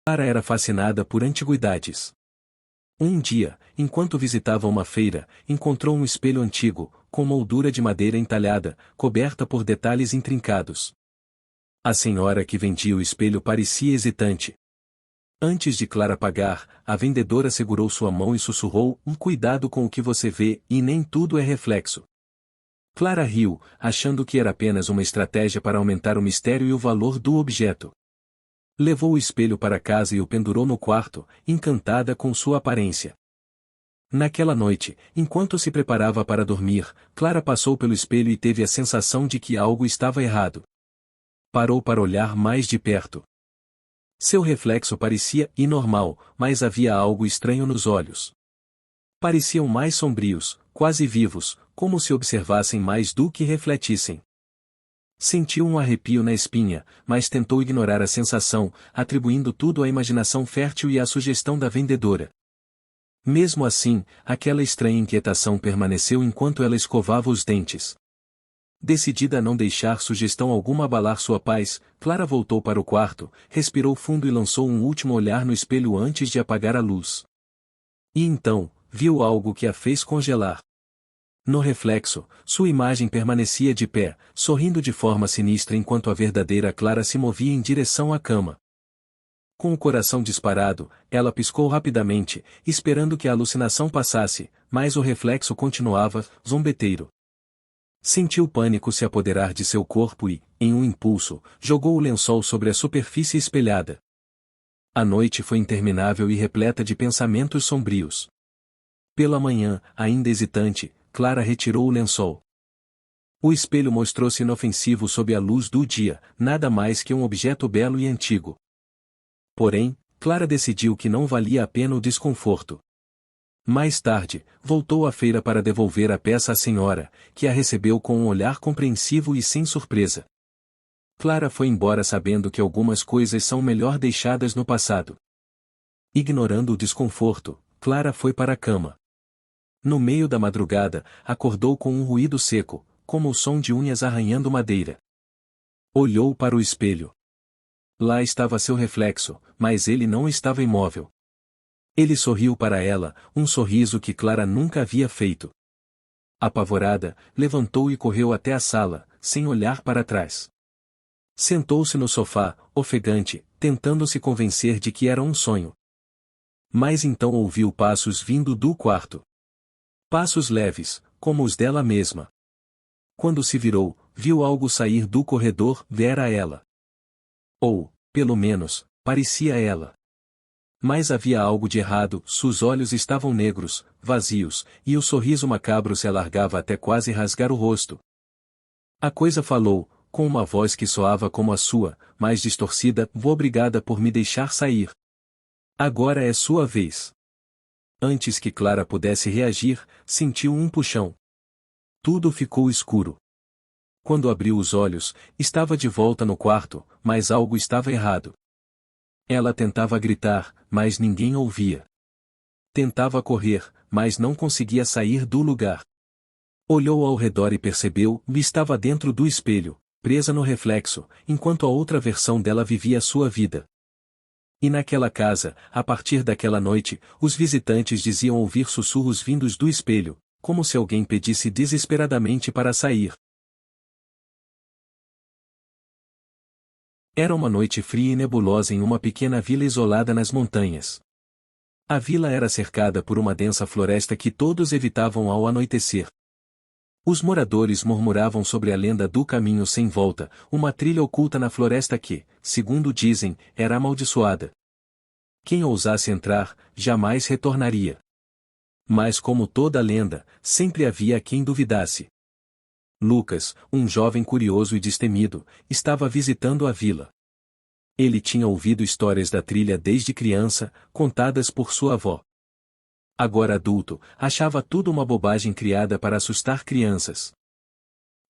Clara era fascinada por antiguidades. Um dia, enquanto visitava uma feira, encontrou um espelho antigo, com moldura de madeira entalhada, coberta por detalhes intrincados. A senhora que vendia o espelho parecia hesitante. Antes de Clara pagar, a vendedora segurou sua mão e sussurrou: cuidado com o que você vê, e nem tudo é reflexo. Clara riu, achando que era apenas uma estratégia para aumentar o mistério e o valor do objeto. Levou o espelho para casa e o pendurou no quarto, encantada com sua aparência. Naquela noite, enquanto se preparava para dormir, Clara passou pelo espelho e teve a sensação de que algo estava errado. Parou para olhar mais de perto. Seu reflexo parecia anormal, mas havia algo estranho nos olhos. Pareciam mais sombrios, quase vivos, como se observassem mais do que refletissem. Sentiu um arrepio na espinha, mas tentou ignorar a sensação, atribuindo tudo à imaginação fértil e à sugestão da vendedora. Mesmo assim, aquela estranha inquietação permaneceu enquanto ela escovava os dentes. Decidida a não deixar sugestão alguma abalar sua paz, Clara voltou para o quarto, respirou fundo e lançou um último olhar no espelho antes de apagar a luz. E então, viu algo que a fez congelar. No reflexo, sua imagem permanecia de pé, sorrindo de forma sinistra enquanto a verdadeira Clara se movia em direção à cama. Com o coração disparado, ela piscou rapidamente, esperando que a alucinação passasse, mas o reflexo continuava, zombeteiro. Sentiu pânico se apoderar de seu corpo e, em um impulso, jogou o lençol sobre a superfície espelhada. A noite foi interminável e repleta de pensamentos sombrios. Pela manhã, ainda hesitante, Clara retirou o lençol. O espelho mostrou-se inofensivo sob a luz do dia, nada mais que um objeto belo e antigo. Porém, Clara decidiu que não valia a pena o desconforto. Mais tarde, voltou à feira para devolver a peça à senhora, que a recebeu com um olhar compreensivo e sem surpresa. Clara foi embora sabendo que algumas coisas são melhor deixadas no passado. Ignorando o desconforto, Clara foi para a cama. No meio da madrugada, acordou com um ruído seco, como o som de unhas arranhando madeira. Olhou para o espelho. Lá estava seu reflexo, mas ele não estava imóvel. Ele sorriu para ela, um sorriso que Clara nunca havia feito. Apavorada, levantou e correu até a sala, sem olhar para trás. Sentou-se no sofá, ofegante, tentando se convencer de que era um sonho. Mas então ouviu passos vindo do quarto. Passos leves, como os dela mesma. Quando se virou, viu algo sair do corredor, era ela. Ou, pelo menos, parecia ela. Mas havia algo de errado, seus olhos estavam negros, vazios, e o sorriso macabro se alargava até quase rasgar o rosto. A coisa falou, com uma voz que soava como a sua, mais distorcida: obrigada por me deixar sair. Agora é sua vez. Antes que Clara pudesse reagir, sentiu um puxão. Tudo ficou escuro. Quando abriu os olhos, estava de volta no quarto, mas algo estava errado. Ela tentava gritar, mas ninguém ouvia. Tentava correr, mas não conseguia sair do lugar. Olhou ao redor e percebeu que estava dentro do espelho, presa no reflexo, enquanto a outra versão dela vivia sua vida. E naquela casa, a partir daquela noite, os visitantes diziam ouvir sussurros vindos do espelho, como se alguém pedisse desesperadamente para sair. Era uma noite fria e nebulosa em uma pequena vila isolada nas montanhas. A vila era cercada por uma densa floresta que todos evitavam ao anoitecer. Os moradores murmuravam sobre a lenda do caminho sem volta, uma trilha oculta na floresta que, segundo dizem, era amaldiçoada. Quem ousasse entrar, jamais retornaria. Mas como toda lenda, sempre havia quem duvidasse. Lucas, um jovem curioso e destemido, estava visitando a vila. Ele tinha ouvido histórias da trilha desde criança, contadas por sua avó. Agora adulto, achava tudo uma bobagem criada para assustar crianças.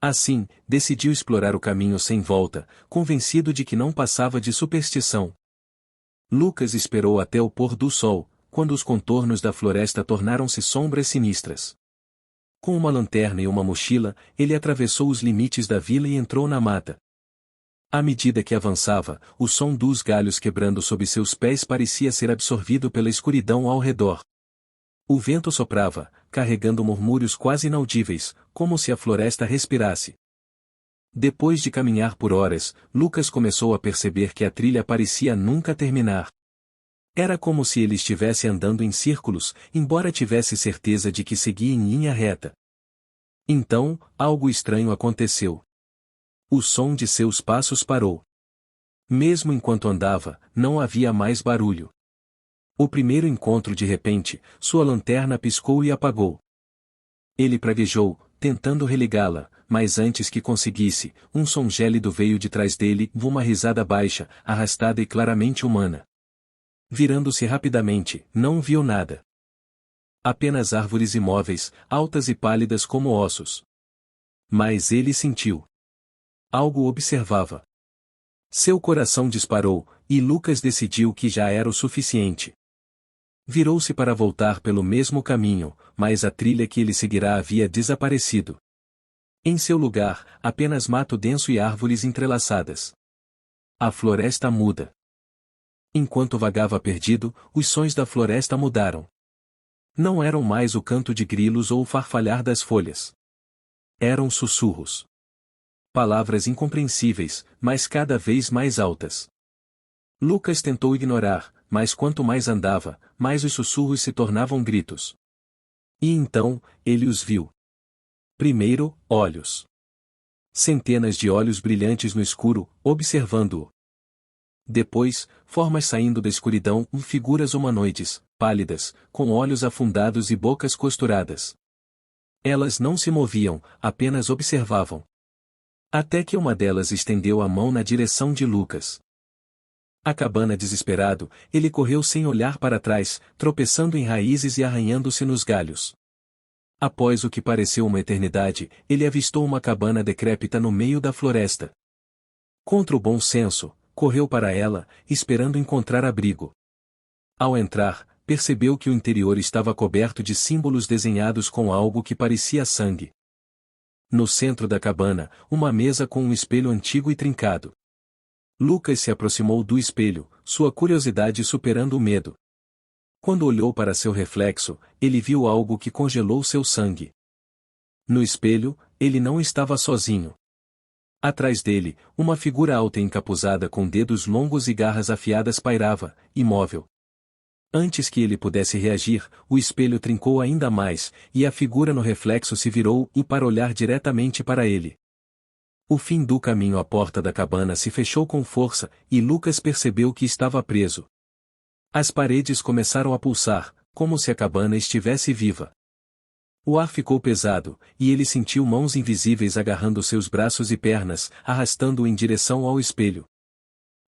Assim, decidiu explorar o caminho sem volta, convencido de que não passava de superstição. Lucas esperou até o pôr do sol, quando os contornos da floresta tornaram-se sombras sinistras. Com uma lanterna e uma mochila, ele atravessou os limites da vila e entrou na mata. À medida que avançava, o som dos galhos quebrando sob seus pés parecia ser absorvido pela escuridão ao redor. O vento soprava, carregando murmúrios quase inaudíveis, como se a floresta respirasse. Depois de caminhar por horas, Lucas começou a perceber que a trilha parecia nunca terminar. Era como se ele estivesse andando em círculos, embora tivesse certeza de que seguia em linha reta. Então, algo estranho aconteceu. O som de seus passos parou. Mesmo enquanto andava, não havia mais barulho. O primeiro encontro de repente, sua lanterna piscou e apagou. Ele praguejou, tentando religá-la, mas antes que conseguisse, um som gélido veio de trás dele, uma risada baixa, arrastada e claramente humana. Virando-se rapidamente, não viu nada. Apenas árvores imóveis, altas e pálidas como ossos. Mas ele sentiu. Algo observava. Seu coração disparou, e Lucas decidiu que já era o suficiente. Virou-se para voltar pelo mesmo caminho, mas a trilha que ele seguirá havia desaparecido. Em seu lugar, apenas mato denso e árvores entrelaçadas. A floresta muda. Enquanto vagava perdido, os sons da floresta mudaram. Não eram mais o canto de grilos ou o farfalhar das folhas. Eram sussurros. Palavras incompreensíveis, mas cada vez mais altas. Lucas tentou ignorar, mas quanto mais andava, mais os sussurros se tornavam gritos. E então, ele os viu. Primeiro, olhos. Centenas de olhos brilhantes no escuro, observando-o. Depois, formas saindo da escuridão, figuras humanoides, pálidas, com olhos afundados e bocas costuradas. Elas não se moviam, apenas observavam. Até que uma delas estendeu a mão na direção de Lucas. A cabana desesperado, ele correu sem olhar para trás, tropeçando em raízes e arranhando-se nos galhos. Após o que pareceu uma eternidade, ele avistou uma cabana decrépita no meio da floresta. Contra o bom senso, correu para ela, esperando encontrar abrigo. Ao entrar, percebeu que o interior estava coberto de símbolos desenhados com algo que parecia sangue. No centro da cabana, uma mesa com um espelho antigo e trincado. Lucas se aproximou do espelho, sua curiosidade superando o medo. Quando olhou para seu reflexo, ele viu algo que congelou seu sangue. No espelho, ele não estava sozinho. Atrás dele, uma figura alta e encapuzada com dedos longos e garras afiadas pairava, imóvel. Antes que ele pudesse reagir, o espelho trincou ainda mais, e a figura no reflexo se virou para olhar diretamente para ele. O fim do caminho à porta da cabana se fechou com força, e Lucas percebeu que estava preso. As paredes começaram a pulsar, como se a cabana estivesse viva. O ar ficou pesado, e ele sentiu mãos invisíveis agarrando seus braços e pernas, arrastando-o em direção ao espelho.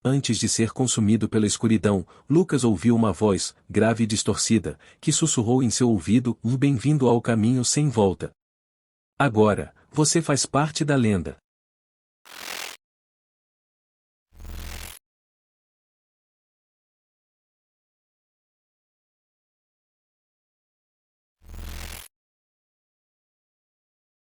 Antes de ser consumido pela escuridão, Lucas ouviu uma voz, grave e distorcida, que sussurrou em seu ouvido: Bem-vindo ao caminho sem volta. Agora, você faz parte da lenda.